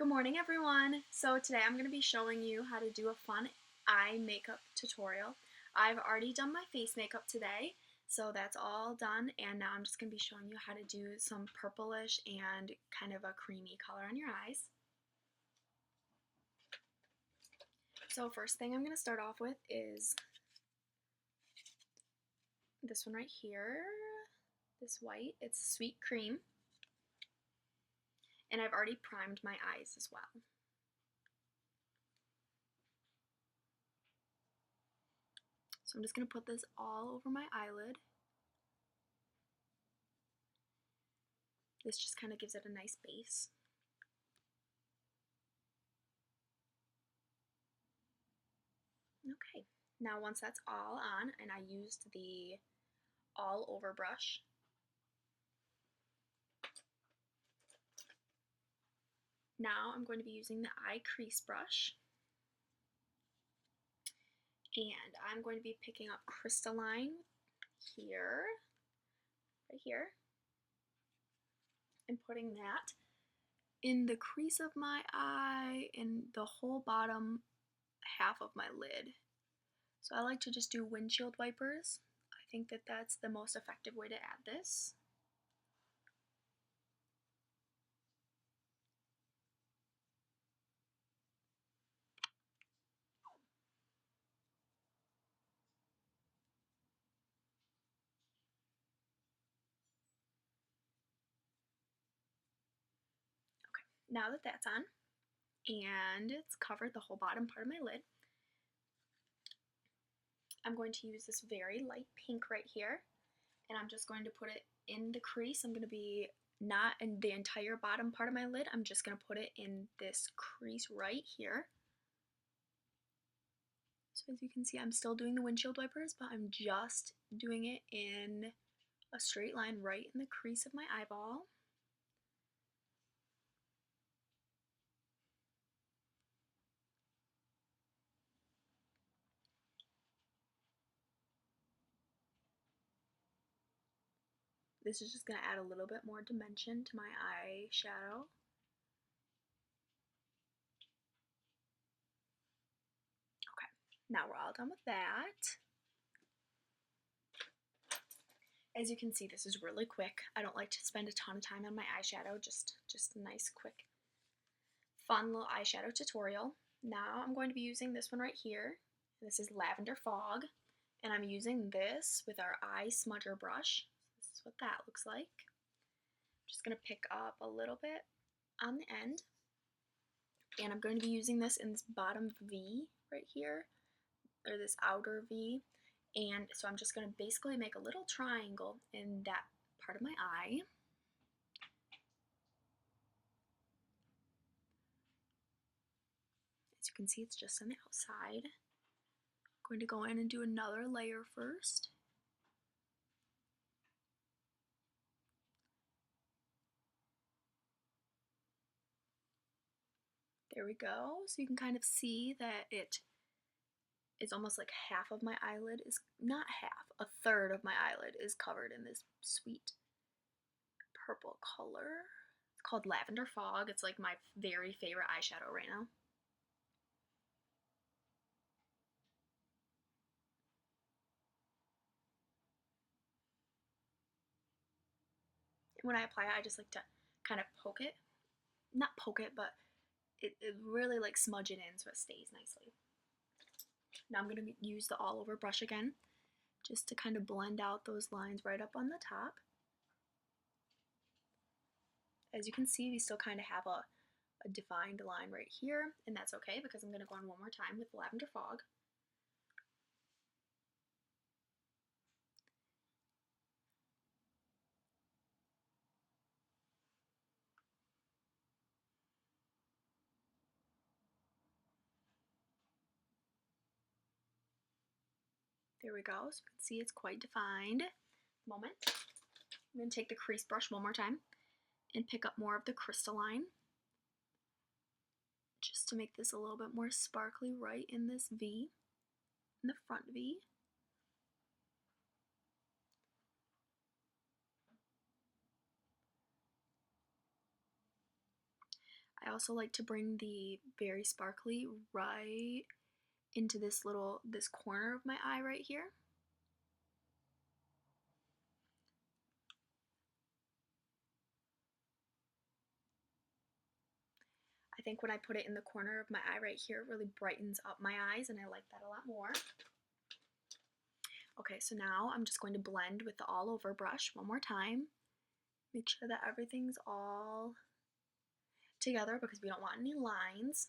Good morning, everyone. So today I'm going to be showing you how to do a fun eye makeup tutorial. I've already done my face makeup today, so that's all done, and now I'm just going to be showing you how to do some purplish and kind of a creamy color on your eyes. So first thing I'm going to start off with is this one right here, this white. It's Sweet Cream, and I've already primed my eyes as well. So I'm just going to put this all over my eyelid. This just kind of gives it a nice base. Okay, now once that's all on, and I used the all over brush, now I'm going to be using the eye crease brush, and I'm going to be picking up Crystalline here, right here, and putting that in the crease of my eye and the whole bottom half of my lid. So I like to just do windshield wipers. I think that that's the most effective way to add this. Okay, now that that's on, and it's covered the whole bottom part of my lid, I'm going to use this very light pink right here, and I'm just going to put it in the crease. I'm going to be not in the entire bottom part of my lid, I'm just going to put it in this crease right here. So as you can see, I'm still doing the windshield wipers, but I'm just doing it in a straight line right in the crease of my eyeball. This is just going to add a little bit more dimension to my eyeshadow. Okay, now we're all done with that. As you can see, this is really quick. I don't like to spend a ton of time on my eyeshadow, just a nice, quick, fun little eyeshadow tutorial. Now I'm going to be using this one right here. This is Lavender Fog, and I'm using this with our eye smudger brush. This is what that looks like. I'm just going to pick up a little bit on the end, and I'm going to be using this in this bottom V right here, or this outer V, and so I'm just going to basically make a little triangle in that part of my eye. As you can see, it's just on the outside. I'm going to go in and do another layer first. There we go. So you can kind of see that it is almost like half of my eyelid is, not half, a third of my eyelid is covered in this sweet purple color. It's called Lavender Fog. It's like my very favorite eyeshadow right now. When I apply it, I just like to kind of poke it. Not poke it, but it really like smudge it in so it stays nicely. Now I'm going to use the all over brush again, just to kind of blend out those lines right up on the top. As you can see, we still kind of have a defined line right here, and that's okay because I'm going to go on one more time with Lavender Fog. There we go, so you can see it's quite defined. Moment. I'm going to take the crease brush one more time and pick up more of the Crystalline, just to make this a little bit more sparkly right in this V, in the front V. I also like to bring the very sparkly right into this corner of my eye right here. I think when I put it in the corner of my eye right here, it really brightens up my eyes, and I like that a lot more. Okay, so now I'm just going to blend with the all over brush one more time. Make sure that everything's all together because we don't want any lines.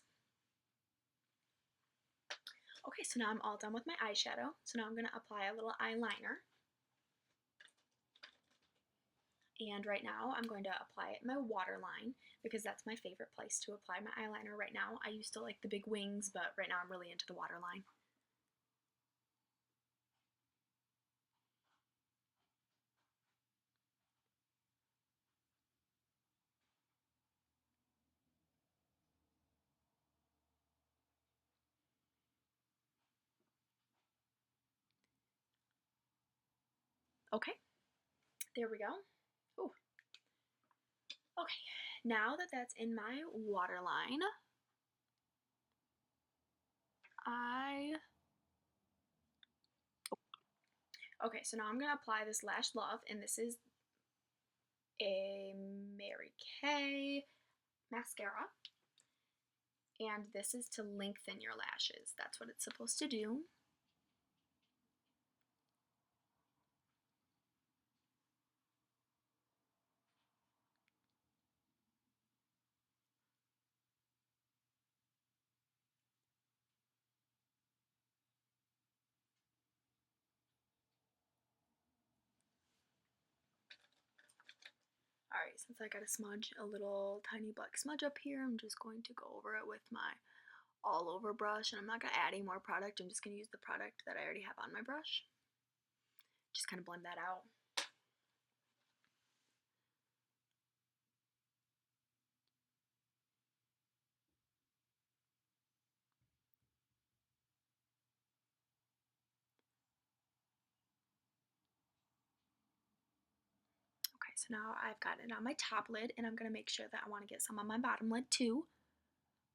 Okay, so now I'm all done with my eyeshadow. So now I'm going to apply a little eyeliner. And right now I'm going to apply it in my waterline because that's my favorite place to apply my eyeliner right now. I used to like the big wings, but right now I'm really into the waterline. Okay, there we go. Ooh. Okay, now that that's in my waterline, Okay, so now I'm going to apply this Lash Love, and this is a Mary Kay mascara. And this is to lengthen your lashes. That's what it's supposed to do. Alright, since I got a little tiny black smudge up here, I'm just going to go over it with my all over brush, and I'm not going to add any more product. I'm just going to use the product that I already have on my brush. Just kind of blend that out. Okay, so now I've got it on my top lid, and I'm going to make sure that I want to get some on my bottom lid too.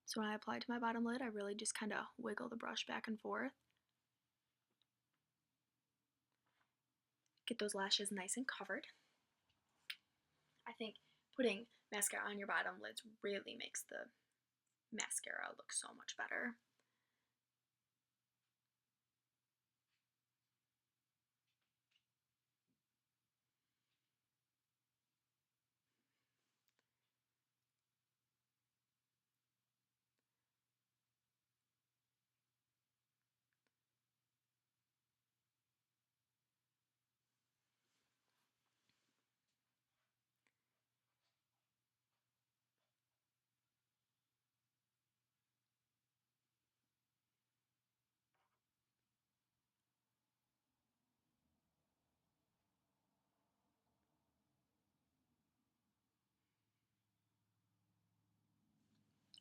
So when I apply to my bottom lid, I really just kind of wiggle the brush back and forth. Get those lashes nice and covered. I think putting mascara on your bottom lids really makes the mascara look so much better.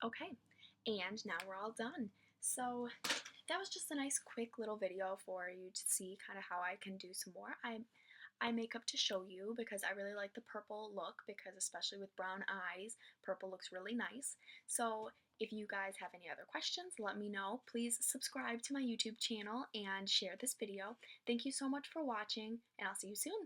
Okay, and now we're all done. So that was just a nice quick little video for you to see kind of how I can do some more eye makeup to show you because I really like the purple look because especially with brown eyes, purple looks really nice. So if you guys have any other questions, let me know. Please subscribe to my YouTube channel and share this video. Thank you so much for watching, and I'll see you soon.